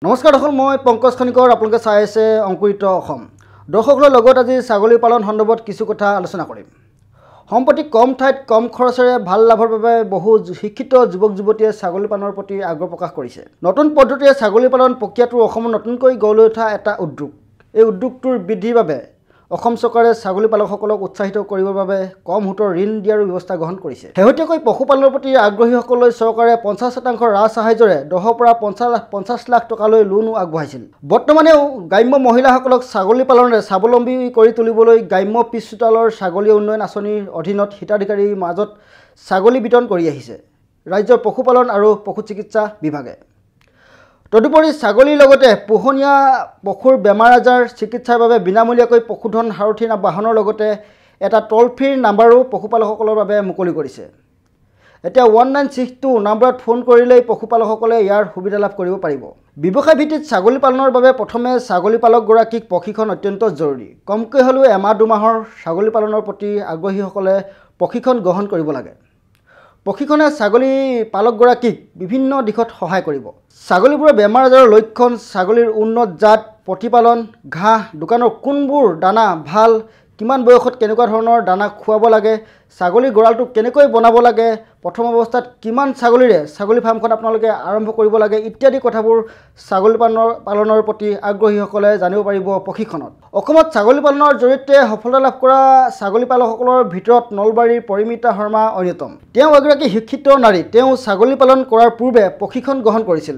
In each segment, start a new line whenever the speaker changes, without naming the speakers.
নমস্কাৰ দৰ্শক মই পংকজ খনিকৰ আপোনালোকে চাই আছে অংকুৰিত অসম দৰ্শকসকলৰ লগত আজি ছাগলী পালন সন্দৰ্ভত কিছু কথা আলোচনা কৰিম। সম্প্ৰতি কম ঠাইত কম খৰচেৰে ভাল লাভৰ বাবে বহু শিক্ষিত যুৱক যুৱতীয়ে ছাগলী পালনৰ প্ৰতি আগ্ৰহ প্ৰকাশ কৰিছে। নতুন পদ্ধতিৰে ছাগলী পালন প্ৰক্ৰিয়াটো অসমত নতুনকৈ গঢ় লৈ উঠা এটা উদ্যোগ। এই উদ্যোগটোৰ বৃদ্ধিৰ বাবে অসম চৰকাৰে ছাগলী পালকসকলক উৎসাহিত কৰিবৰ বাবে কম সুতৰ ঋণ দিয়াৰ ব্যৱস্থা গ্ৰহণ কৰিছে। শেহতীয়াকৈ পশুপালনৰ প্ৰতি আগ্ৰহীসকললৈ চৰকাৰে 50% ৰাজ সাহায্যৰে 10 পৰা 50 লাখ টকালৈ লোনো আগবঢ়াইছিল। বৰ্তমানেও গ্ৰাম্য মহিলাসকলক ছাগলী পালনেৰে স্বাৱলম্বী কৰি তুলিবলৈ গ্ৰাম্য পিছ চোতালৰ ছাগলী উন্নয়ন আঁচনিৰ অধীনত হিতাধিকাৰীৰ মাজত ছাগলী বিতৰণ কৰি আহিছে ৰাজ্যৰ পশুপালন আৰু পশু চিকিৎসা বিভাগে। তদুপৰি ছাগলীৰ লগতে পোহনীয়া পশুৰ বেমাৰ আজাৰ চিকিৎসাৰ বাবে বিনামূলীয়াকৈ পশুধন সাৰথি বাহনৰ লগতে এটা টল ফ্ৰী নাম্বাৰো পশুপালকসকলৰ বাবে মুকলি কৰিছে। এতিয়া 1962 নম্বৰত ফোন কৰিলেই পশুপালকসকলে ইয়াৰ সুবিধা লাভ কৰিব পাৰিব। ব্যৱসায় ভিত্তিত ছাগলী পালনৰ বাবে প্ৰথমে ছাগলী পালকগৰাকীক প্ৰশিক্ষণ অত্যন্ত জৰুৰী। কমকৈ হ'লেও এমাহ দুমাহৰ ছাগলী পালনৰ প্ৰতি আগ্ৰহীসকলে প্ৰশিক্ষণ গ্ৰহণ কৰিব লাগে। প্ৰশিক্ষণে ছাগলী পালকগৰাকীক বিভিন্ন দিশত সহায় কৰিব। ছাগলীবোৰৰ বেমাৰ আজাৰৰ লক্ষণ, ছাগলীৰ উন্নত জাত, প্ৰতিপালন, ঘাঁহ, দোকানৰ কোনবোৰ দানা ভাল, কিমান বয়সত কেনেকুৱা ধৰণৰ দানা খুৱাব লাগে, ছাগলীৰ গঁৰালটো কেনেকৈ বনাব লাগে, প্ৰথম অৱস্থাত কিমান ছাগলীৰে ছাগলী ফাৰ্মখন আপোনালোকে আৰম্ভ কৰিব লাগে ইত্যাদি কথাবোৰ ছাগলী পালনৰ প্ৰতি আগ্ৰহীসকলে জানিব পাৰিব প্ৰশিক্ষণত। অসমত ছাগলী পালনৰ জৰিয়তে সফলতা লাভ কৰা ছাগলী পালকসকলৰ ভিতৰত নলবাৰীৰ পৰিমিতা শৰ্মা অন্যতম। তেওঁ এগৰাকী শিক্ষিত নাৰী। তেওঁ ছাগলী পালন কৰাৰ পূৰ্বে প্ৰশিক্ষণ গ্ৰহণ কৰিছিল।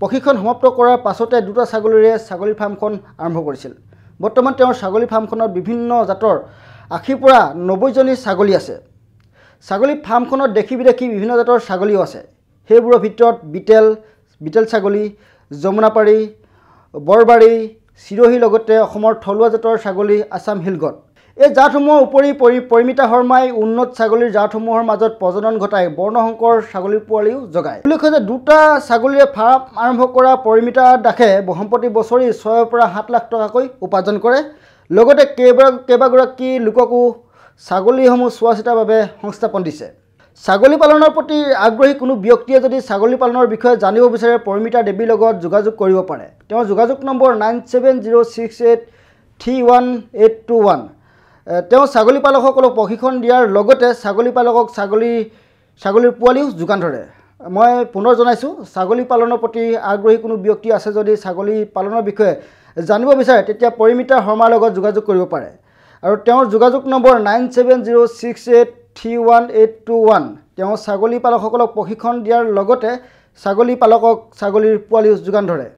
প্ৰশিক্ষণ সমাপ্ত কৰাৰ পাছতে দুটা ছাগলীৰে ছাগলী ফাৰ্মখন আৰম্ভ কৰিছিল। বৰ্তমান তেওঁৰ ছাগলী ফাৰ্মখনত বিভিন্ন জাতৰ 80 পৰা 90জনী ছাগলী আছে। ছাগলী ফাৰ্মখনত দেশী বিদেশী বিভিন্ন জাতৰ ছাগলীও আছে। সেইবোৰৰ ভিতৰত বিটেল ছাগলী, যমুনাপাৰী, বৰবাৰী, চিৰহীৰ লগতে অসমৰ থলুৱা জাতৰ ছাগলী আছাম হিলগট। এই জাতসমূহৰ উপৰি পৰিমিতা শৰ্মাই উন্নত ছাগলীৰ জাতসমূহৰ মাজত প্ৰজনন ঘটাই বৰ্ণসংকৰ ছাগলীৰ পোৱালিও জগায়। উল্লেখ্য যে দুটা ছাগলীৰে ফাৰ্ম আৰম্ভ কৰা পৰিমিতা দাসে সম্প্ৰতি বছৰি 6 পৰা 7 লাখ টকাকৈ উপাৰ্জন কৰে। লগতে কেইবাগৰাকী লোককো ছাগলীসমূহ চোৱা চিতাৰ বাবে সংস্থাপন দিছে। ছাগলী পালনৰ প্ৰতি আগ্ৰহী কোনো ব্যক্তিয়ে যদি ছাগলী পালনৰ বিষয়ে জানিব বিচাৰে পৰিমিতা দেৱীৰ লগত যোগাযোগ কৰিব পাৰে। তেওঁৰ যোগাযোগ নম্বৰ 9706831821। তেওঁ ছাগলী পালকসকলক প্ৰশিক্ষণ দিয়াৰ লগতে ছাগলী পালকক ছাগলীৰ পোৱালিও যোগান ধৰে। মই পুনৰ জনাইছোঁ, ছাগলী পালনৰ প্ৰতি আগ্ৰহী কোনো ব্যক্তি আছে যদি ছাগলী পালনৰ বিষয়ে জানিব বিচাৰে তেতিয়া পৰিমিতা শৰ্মাৰ লগত যোগাযোগ কৰিব পাৰে। আৰু তেওঁৰ যোগাযোগ নম্বৰ 9706831821। তেওঁ ছাগলী পালকসকলক প্ৰশিক্ষণ দিয়াৰ লগতে ছাগলী পালকক ছাগলীৰ পোৱালিও যোগান ধৰে।